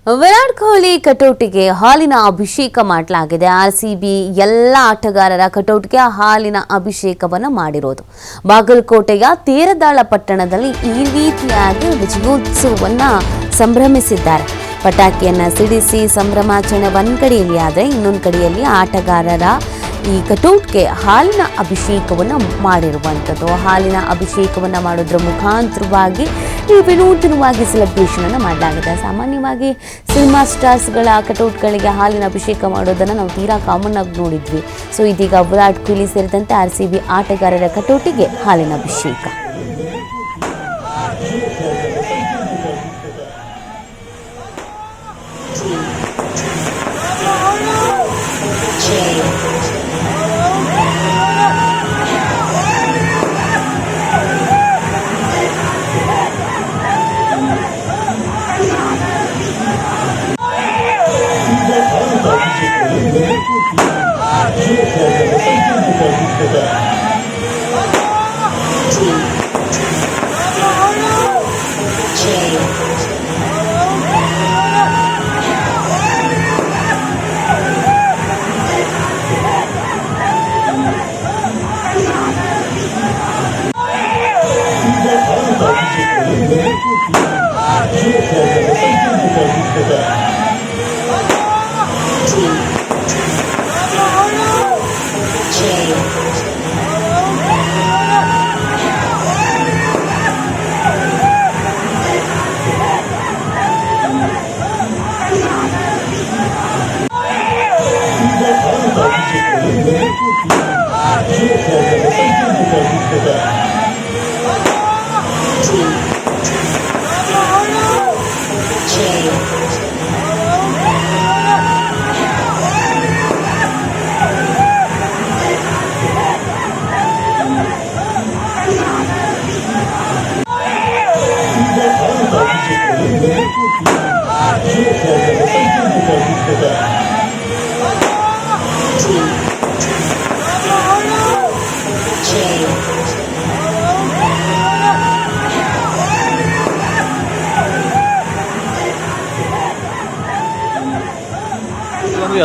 ವಿರಾಟ್ ಕೊಹ್ಲಿ ಕಟೌಟಿಗೆ ಹಾಲಿನ ಅಭಿಷೇಕ ಮಾಡಲಾಗಿದೆ. ಆರ್ಸಿಬಿ ಎಲ್ಲ ಆಟಗಾರರ ಕಟೌಟ್ಗೆ ಹಾಲಿನ ಅಭಿಷೇಕವನ್ನು ಮಾಡಿರೋದು. ಬಾಗಲಕೋಟೆಯ ತೇರದಾಳ ಪಟ್ಟಣದಲ್ಲಿ ಈ ರೀತಿಯಾಗಿ ವಿಜಯೋತ್ಸವವನ್ನು ಸಂಭ್ರಮಿಸಿದ್ದಾರೆ. ಪಟಾಕಿಯನ್ನ ಸಿಡಿಸಿ ಸಂಭ್ರಮಾಚರಣೆ ಒಂದು ಕಡೆಯಲ್ಲಿ ಆದರೆ ಇನ್ನೊಂದು ಕಡೆಯಲ್ಲಿ ಆಟಗಾರರ ಈ ಕಟೌಟ್ಗೆ ಹಾಲಿನ ಅಭಿಷೇಕವನ್ನು ಮಾಡಿರುವಂಥದ್ದು. ಹಾಲಿನ ಅಭಿಷೇಕವನ್ನು ಮಾಡೋದ್ರ ಮುಖಾಂತರವಾಗಿ ಈ ವಿನೂತನವಾಗಿ ಸೆಲೆಬ್ರೇಷನ್ ಅನ್ನು ಮಾಡಲಾಗಿದೆ. ಸಾಮಾನ್ಯವಾಗಿ ಸಿನಿಮಾ ಸ್ಟಾರ್ಸ್ಗಳ ಕಟೌಟ್ಗಳಿಗೆ ಹಾಲಿನ ಅಭಿಷೇಕ ಮಾಡೋದನ್ನು ನಾವು ತೀರಾ ಕಾಮನ್ ಆಗಿ ನೋಡಿದ್ವಿ. ಸೊ ಇದೀಗ ವಿರಾಟ್ ಕೊಹ್ಲಿ ಸೇರಿದಂತೆ ಆರ್ಸಿಬಿ ಆಟಗಾರರ ಕಟೌಟಿಗೆ ಹಾಲಿನ ಅಭಿಷೇಕ.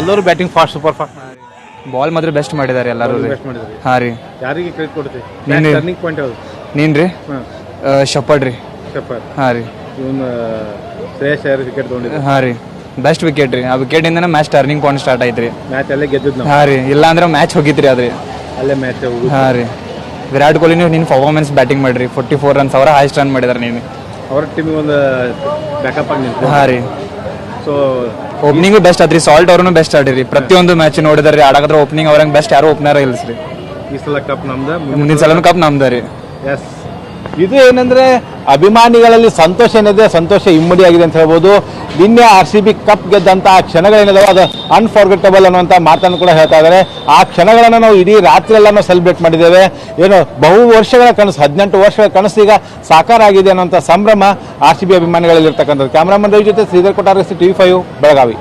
ಎಲ್ಲರೂ batting fast super fast ball ಮಾತ್ರ ಬೆಸ್ಟ್ ಮಾಡಿದ್ದಾರೆ ಎಲ್ಲರೂ. ಹಾಂ ರೀ, ಯಾರಿಗೆ ಕ್ರೆಡಿಟ್ ಕೊಡ್ತೀವಿ? ಟರ್ನಿಂಗ್ ಪಾಯಿಂಟ್ ಯಾವುದು? ನೀನು ರೀ ಶಪಡ್ ರೀ. ಹಾಂ ರೀ, ಇವನು ಶ್ರೇಯಸ್ ಅಯ್ಯರ್ ವಿಕೆಟ್ ತೊಗೊಂಡಿದ್ದೆ. ಹಾಂ ರೀ, ಬೆಸ್ಟ್ ವಿಕೆಟ್ ರೀ. ಆ ವಿಕೆಟಿಂದನೇ ಮ್ಯಾಚ್ ಟರ್ನಿಂಗ್ ಪಾಯಿಂಟ್ ಸ್ಟಾರ್ಟ್ ಆಯ್ತು ರೀ. ಮ್ಯಾಚ್ ಅಲ್ಲೇ ಗೆದ್ದಿದ್ದು. ಹಾಂ ರೀ, ಇಲ್ಲ ಅಂದ್ರೆ ಮ್ಯಾಚ್ ಹೋಗಿತ್ತು ರೀ. ಅದ್ರಿ ಅಲ್ಲೇ ಮ್ಯಾಚ್ ಹೋಗಿ. ಹಾಂ ರೀ, ವಿರಾಟ್ ಕೊಹ್ಲಿ ನೀನು ಪರ್ಫಾರ್ಮೆನ್ಸ್ ಬ್ಯಾಟಿಂಗ್ ಮಾಡಿರಿ. 44 ರನ್ಸ್ ಅವರ ಹೈಯೆಸ್ಟ್ ರನ್ ಮಾಡಿದಾರೆ. ನೀನು ಅವ್ರ ಟೀಮಿಗೆ ಒಂದು ಬ್ಯಾಕಪ್ ಆಗಿ ನಿಂತು. ಹಾಂ ರೀ, ಸೊ ಓಪನಿಂಗು ಬೆಸ್ಟ್ ಆದ್ರಿ. ಸಾಲ್ಟ್ ಅವ್ರೂ ಬೆಸ್ಟ್ ಆಡಿರಿ. ಪ್ರತಿಯೊಂದು ಮ್ಯಾಚ್ ನೋಡಿದಾರೆ ಆಡಕತ್ರ ಓಪನಿಂಗ್ ಅವ್ರಂಗೆ ಬೆಸ್ಟ್ ಯಾರು ಓಪನರ್ ಇಲ್ಸ್ರಿ. ಈ ಸಲ ಕಪ್ ನಮ್ದು, ಮುಂದಿನ ಸಲ ಕಪ್ ನಮ್ದು ರೀ. ಎಸ್, ಇದು ಏನಂದ್ರೆ ಅಭಿಮಾನಿಗಳಲ್ಲಿ ಸಂತೋಷ ಏನಿದೆ, ಸಂತೋಷ ಇಮ್ಮಡಿಯಾಗಿದೆ ಅಂತ ಹೇಳ್ಬೋದು. ನಿನ್ನೆ RCB ಕಪ್ ಗೆದ್ದಂಥ ಆ ಕ್ಷಣಗಳೇನಿದಾವೆ ಅದು ಅನ್ಫಾರ್ಗೆಟಬಲ್ ಅನ್ನುವಂಥ ಮಾತನ್ನು ಕೂಡ ಹೇಳ್ತಾ ಇದ್ದಾರೆ. ಆ ಕ್ಷಣಗಳನ್ನು ನಾವು ಇಡೀ ರಾತ್ರಿ ಎಲ್ಲ ನಾವು ಸೆಲೆಬ್ರೇಟ್ ಮಾಡಿದ್ದೇವೆ. ಏನು ಬಹು ವರ್ಷಗಳ ಕನಸು, 18 ವರ್ಷಗಳ ಕನಸು ಈಗ ಸಾಕಾರ ಆಗಿದೆ ಅನ್ನೋಂಥ ಸಂಭ್ರಮ RCB ಅಭಿಮಾನಿಗಳಲ್ಲಿ ಇರ್ತಕ್ಕಂಥದ್ದು. ಕ್ಯಾಮ್ರಾಮನ್ ರವಿ ಜೊತೆ ಶ್ರೀಧರ್ ಕೊಟ್ಟಾರ, TV5 ಬೆಳಗಾವಿ.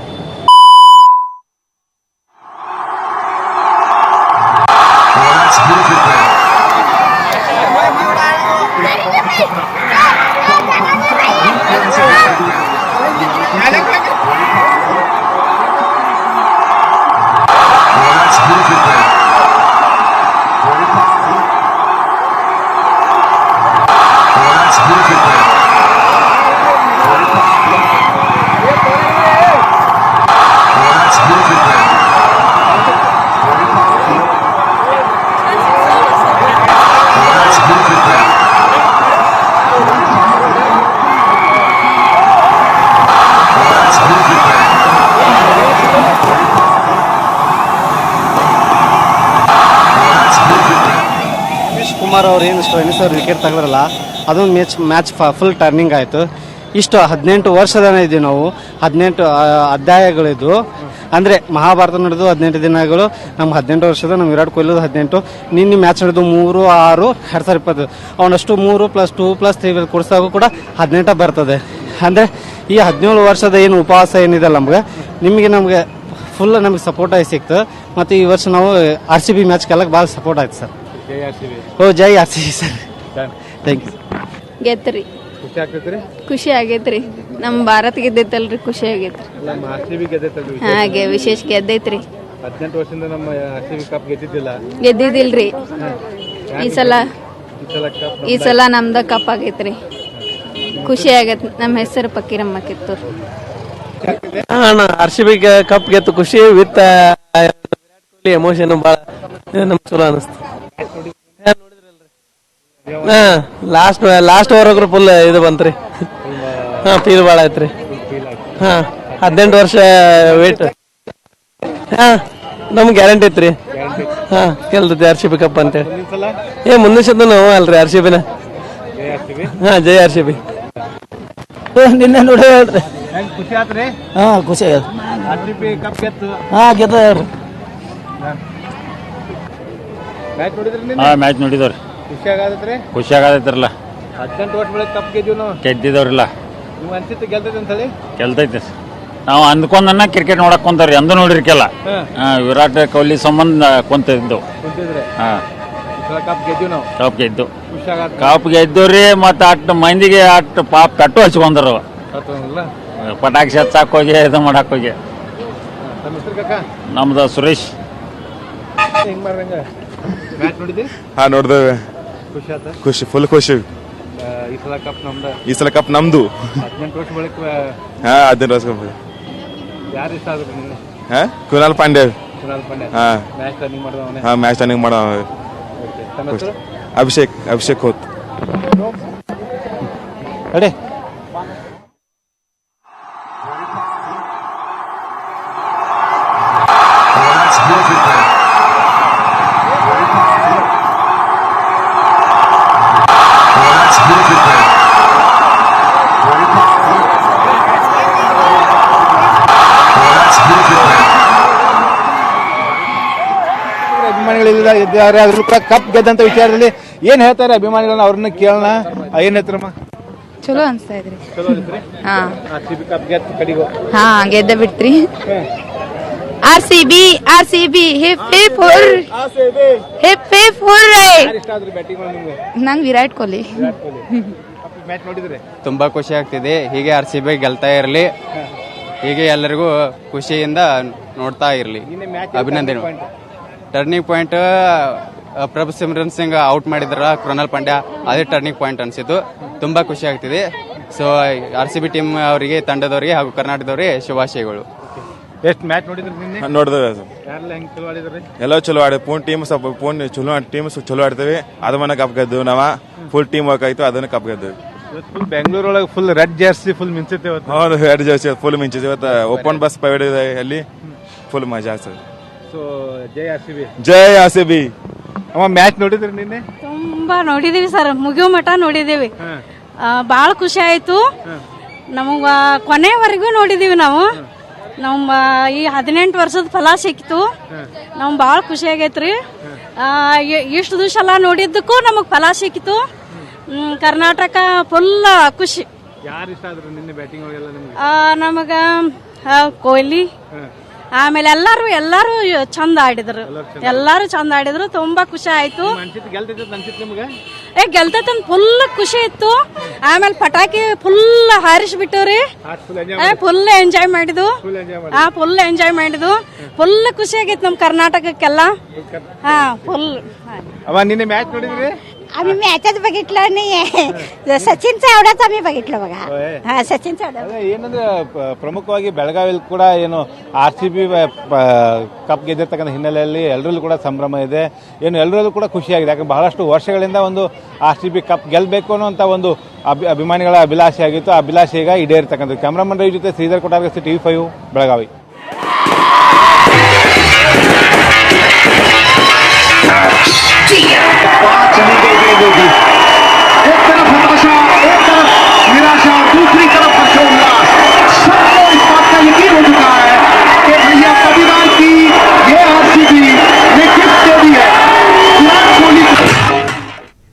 ಕುಮಾರ್ ಅವ್ರು ಏನು ಸರ್ ವಿಕೆಟ್ ತೆಗೆದ್ರಲ್ಲ, ಅದೊಂದು ಮ್ಯಾಚ್ ಫುಲ್ ಟರ್ನಿಂಗ್ ಆಯಿತು. ಇಷ್ಟು 18 ವರ್ಷದನೇ ಇದ್ದೀವಿ ನಾವು. 18 ಅಧ್ಯಾಯಗಳಿದ್ದು ಅಂದರೆ ಮಹಾಭಾರತ ನಡೆದು 18 ದಿನಗಳು. ನಮ್ಮ 18 ವರ್ಷದ ನಮ್ಮ ವಿರಾಟ್ ಕೊಹ್ಲಿ 18. ನಿನ್ನೆ ಮ್ಯಾಚ್ ನಡೆದು 3-6-2020. ಅವನಷ್ಟು 3+2+3 ಕೊಡಿಸಾಗೂ ಕೂಡ 18 ಬರ್ತದೆ. ಅಂದರೆ ಈ 17 ವರ್ಷದ ಏನು ಉಪವಾಸ ಏನಿದೆ ನಮಗೆ ಫುಲ್ ನಮಗೆ ಸಪೋರ್ಟ್ ಆಗಿ ಸಿಕ್ತು. ಮತ್ತು ಈ ವರ್ಷ ನಾವು RCB ಮ್ಯಾಚ್ ಗೆಲ್ಲಕ್ಕೆ ಭಾಳ ಸಪೋರ್ಟ್ ಆಯ್ತು ಸರ್. ಜೈ RCB ಸರ್. Thank you. ಗೆದ್ರಿ, ಖುಷಿ ಆಗೈತ್ರಿ. ನಮ್ಮ ಭಾರತ್ ಗೆದ್ದೈತಲ್ರಿ ಖುಷಿ ಆಗೈತ್ರಿ. ನಮ್ಮ RCB ಗೆದ್ದೈತಲ್ರಿ ಹಾಗೆ ವಿಶೇಷ ಗೆದ್ದೈತ್ರಿ. 18 ವರ್ಷದಿಂದ ನಮ್ಮ RCB ಕಪ್ ಗೆದ್ದಿದ್ದಿಲ್ಲ. ಗೆದ್ದಿದ್ದಿಲ್ರಿ. ಈ ಸಲ ನಮ್ದ ಕಪ್ ಆಗೈತ್ರಿ. ಖುಷಿ ಆಗೈತ್. ನಮ್ಮ ಹೆಸರು ಫಕೀರಮ್ಮ ಕಿತ್ತೂರ್. RCB ಕಪ್ ಗೆತ್ತು ಖುಷಿ ವಿತ್ ಎಮೋಷನ್ ಭಾಳ ನಮ್ಗೆ ಚಲೋ ಅನಿಸ್ತು. ಲಾಸ್ಟ್ ಓವರ್ ಫುಲ್ ಇದು ಬಂತ್ರಿ. ಫೀಲ್ ಭಾಳ ಐತ್ರಿ. 18 ವರ್ಷ ವೇಟ್ ನಮ್ಗೆ ಗ್ಯಾರಂಟಿ ಐತ್ರಿ. ಗೆಲ್ತೈತಿ RCB ಕಪ್ ಅಂತೇಳಿ. ಮುಂದಿನ ಸತ ನಾವು ಅಲ್ರಿ RCB ನ. ಜೈ RCB. ನಿನ್ನೆ ನೋಡಿ ಹೇಳ್ರಿ. ಖುಷಿ ಆತ್ರಿ. ಖುಷಿ ಆಗ್ಯದ. RCB ಕಪ್ ಗೆತ್ತು. ಗೆದ್ದ ಹೇಳ್ರಿ. ಮ್ಯಾಚ್ ನೋಡಿದ್ರಿ ನೀವು? ಮ್ಯಾಚ್ ನೋಡಿದವ್ರಿ. ಖುಷಿ ಆಗತ್ತೈತ್ರಿ. ಖುಷಿ ಆಗತ್ತೈತ್ರಲ್ಲ. 18 ವರ್ಷ ಬಳಿಕ ಕಪ್ ಗೆದ್ದೀವಿ ನಾವು. ಗೆದ್ದಿದವ್ರಿಲ್ಲ. ನೀವು ಅನ್ಸಿತ್ತು ಗೆಲ್ತೈತೆ ಅಂತ ಹೇಳಿ? ಗೆಲ್ತೈತೆ. ನಾವು ಅಂದ್ಕೊಂಡನ್ನ ಕ್ರಿಕೆಟ್ ನೋಡಕ್ ಕುಂತಾರ್ರಿ. ಅಂದು ನೋಡಿರ್ಕೆಲ್ಲ. ವಿರಾಟ್ ಕೊಹ್ಲಿ ಸಂಬಂಧ ಕುಂತಿದ್ದು. ಕುಂತಿದ್ರೆ ಕಪ್ ಗೆದ್ದೀವಿ ನಾವು. ಕಪ್ ಗೆದ್ದು. ಖುಷಿ ಆಗತ್ತೆ. ಕಪ್ ಗೆದ್ದವ್ರಿ. ಮತ್ತೆ ಅಷ್ಟು ಮಂದಿಗೆ ಅಷ್ಟು ಪಾಪ ಪೆಟ್ಟು ಹಚ್ಕೊಂಡ್ರು. ಪಟಾಕಿ ಹಚ್ಚಾಕ್ ಹೋಗಿ ಇದು ಮಾಡಕ್ ಹೋಗಿ. ನಮ್ಮ ಹೆಸರು ಕಾಕ? ನಮ್ದು ಸುರೇಶ್. ಹೆಂಗ್ ಮಾಡ್ರಂಗ ಮ್ಯಾಚ್ ನೋಡಿದ್ರಿ? ನೋಡ್ದೇವೆ. ಖುಷಿ ಆತ? ಖುಷಿ, ಫುಲ್ ಖುಷಿ. ಈ ಸಲ ಕಪ್ ನಮ್ದು. ಈ ಸಲ ಕಪ್ ನಮ್ದು. 18 ವರ್ಷ ಬಳಿಕ 18 ವರ್ಷ. ಯಾರು ಇಷ್ಟ ಆಗುತ್ತೆ ನಿಮಗೆ? ಕುನಾಲ್ ಪಾಂಡ್ಯ. ಕುನಾಲ್ ಪಾಂಡ್ಯ. ಮ್ಯಾಚ್ ಟರ್ನಿಂಗ್ ಮಾಡಿದವನೇ. ಮ್ಯಾಚ್ ಟರ್ನಿಂಗ್ ಮಾಡೋ. ತಮ್ಮ ಹೆಸರು? ಅಭಿಷೇಕ್ ಹೋತ್. ರೆಡಿ. ಅಭಿಮಾನಿಗಳಿದ್ದಾರೆ, ಅದ್ರ ಕೂಡ ಕಪ್ ಗೆದ್ದಂತ ವಿಚಾರದಲ್ಲಿ ಏನ್ ಹೇಳ್ತಾರೆ ಅಭಿಮಾನಿಗಳನ್ನ, ಅವ್ರನ್ನ ಕೇಳೋಣ. ಏನ್ ಹೇಳ್ತಾರಮ್ಮ? ಚಲೋ ಅನ್ಸ್ತಾ ಇದ್ರಿ. ಚಲೋ ಐತ್ರಿ. RCB ಕಪ್ ಗೆದ್ದ ಕಡಿಗೋ. ಗೆದ್ದ ಬಿಡ್ತ್ರಿ. RCB hip hip hurray. Hip hip hurray. ಇಷ್ಟ ಆದ್ರಿ ಬ್ಯಾಟಿಂಗ್ ನಿಮ್ಗೆ? ನಂಗೆ ವಿರಾಟ್ ಕೊಹ್ಲಿ. ಮ್ಯಾಚ್ ನೋಡಿದ್ರಿ? ತುಂಬಾ ಖುಷಿ ಆಗ್ತಿದೆ. ಹೀಗೆ RCB ಗೆಲ್ತಾ ಇರಲಿ. ಹೀಗೆ ಎಲ್ಲರಿಗೂ ಖುಷಿಯಿಂದ ನೋಡ್ತಾ ಇರಲಿ. ಅಭಿನಂದನೆ. ಟರ್ನಿಂಗ್ ಪಾಯಿಂಟ್ ಪ್ರಭು ಸಿಮ್ರನ್ ಸಿಂಗ್ ಔಟ್ ಮಾಡಿದ್ರ ಕೃಣಾಲ್ ಪಾಂಡ್ಯ, ಅದೇ ಟರ್ನಿಂಗ್ ಪಾಯಿಂಟ್ ಅನ್ಸಿತ್ತು. ತುಂಬಾ ಖುಷಿ ಆಗ್ತಿದೆ. ಸೊ RCB ಟೀಮ್ ಅವರಿಗೆ, ತಂಡದವರಿಗೆ ಹಾಗೂ ಕರ್ನಾಟಕದವರಿಗೆ ಶುಭಾಶಯಗಳು. ಎಷ್ಟು ಮ್ಯಾಚ್ ನೋಡಿದ್ರಿ ನಿನ್ನೆ? ನೋಡ್ದೇವೆ. ಯಾರೆಲ್ಲ ಹೆಂಗ್ ಚಲೋ ಆಡಿದ್ರಿ? ಎಲ್ಲ ಚಲೋ ಆಡಿ. ಪೂರ್ಣ ಟೀಮ್ ಚಲೋ ಟೀಮ್ ಚಲೋ ಆಡ್ತೇವೆ. ಅದನ್ನ ಕಪ್ ಗೆದ್ದು ನಾವ. ಫುಲ್ ಟೀಮ್ ವರ್ಕ್ ಆಯ್ತು, ಅದನ್ನ ಕಪ್ ಗೆದ್ದು. ಬೆಂಗಳೂರು ಒಳಗೆ ಫುಲ್ ರೆಡ್ ಜರ್ಸಿ ಫುಲ್ ಮಿಂಚುತ್ತೆ. ಹೌದು, ರೆಡ್ ಜರ್ಸಿ ಫುಲ್ ಮಿಂಚಿದೆ. ಇವತ್ತು ಓಪನ್ ಬಸ್ ಪ್ರೈವೇಟ್ ಇದೆ ಅಲ್ಲಿ. ಫುಲ್ ಮಜಾ ಆಗ್ತದೆ. ಸೊ ಜೈ RCB. ಜೈ RCB. ಅಮ್ಮ ಮ್ಯಾಚ್ ನೋಡಿದ್ರಿ ನಿನ್ನೆ? ತುಂಬಾ ನೋಡಿದೀವಿ ಸರ್, ಮುಗಿಯೋ ಮಠ ನೋಡಿದೀವಿ. ಬಹಳ ಖುಷಿ ಆಯ್ತು ನಮಗ. ಕೊನೆವರೆಗೂ ನೋಡಿದೀವಿ ನಾವು. ನಮ್ಮ ಈ 18 ವರ್ಷದ ಫಲ ಸಿಕ್ತು. ನಮ್ ಬಹಳ ಖುಷಿ ಆಗೈತ್ರಿ. ಇಷ್ಟು ದಿವಸ ಎಲ್ಲ ನೋಡಿದ್ದಕ್ಕೂ ನಮಗ್ ಫಲ ಸಿಕ್ತು. ಕರ್ನಾಟಕ ಫುಲ್ ಖುಷಿ. ಯಾರು ಇಷ್ಟ ಆದ್ರು ನಿನ್ನೆ ಬ್ಯಾಟಿಂಗ್ ಒಳಗೆಲ್ಲ ನಿಮಗೆ? ನಮಗ ಕೊಹ್ಲಿ, ಆಮೇಲೆ ಎಲ್ಲಾರು ಚಂದ ಆಡಿದ್ರು. ಎಲ್ಲಾರು ಚಂದ ಆಡಿದ್ರು. ತುಂಬಾ ಖುಷಿ ಆಯ್ತು. ಗೆಲ್ತೈತಂತ ಫುಲ್ ಖುಷಿ ಇತ್ತು. ಆಮೇಲೆ ಪಟಾಕಿ ಫುಲ್ ಹಾರಿಸ್ಬಿಟ್ಟವ್ರಿ. ಫುಲ್ ಎಂಜಾಯ್ ಮಾಡಿದ್ವು. ಫುಲ್ ಎಂಜಾಯ್ ಮಾಡಿದ್ವು. ಫುಲ್ ಖುಷಿ ಆಗೈತಿ ನಮ್ ಕರ್ನಾಟಕಕ್ಕೆಲ್ಲ. फुल निन्ने मॅच ನೋಡಿದ್ರಿ? आम्ही मॅचच बघितलं नाहीये. सचिनचा एवढाच आम्ही बघितलं बघा. हा सचिनचा एवढा. ಏನಂದ್ರೆ ಪ್ರಮುಖವಾಗಿ ಬೆಳಗಾವಿಯಲ್ಲಿ ಕೂಡ ಏನು RCB ಕಪ್ ಗೆದ್ದಿರ್ತಕ್ಕಂಥ ಹಿನ್ನೆಲೆಯಲ್ಲಿ ಎಲ್ಲರಲ್ಲೂ ಕೂಡ ಸಂಭ್ರಮ ಇದೆ. ಏನು ಎಲ್ಲರಲ್ಲೂ ಕೂಡ ಖುಷಿಯಾಗಿದೆ. ಯಾಕಂದ್ರೆ ಬಹಳಷ್ಟು ವರ್ಷಗಳಿಂದ ಒಂದು RCB ಕಪ್ ಗೆಲ್ಲಬೇಕು ಅನ್ನುವಂಥ ಒಂದು ಅಭಿಮಾನಿಗಳ ಅಭಿಲಾಷೆ ಆಗಿತ್ತು. ಆ ಅಭಿಲಾಷೆ ಈಗ ಈಡೇರ್ತಕ್ಕಂಥದ್ದು. ಕ್ಯಾಮ್ರಾಮನ್ ರವಿ ಜೊತೆ ಶ್ರೀಧರ್ ಕೊಟ್ಟಾರ್ಗಸ್ತಿ TV5 ಬೆಳಗಾವಿ.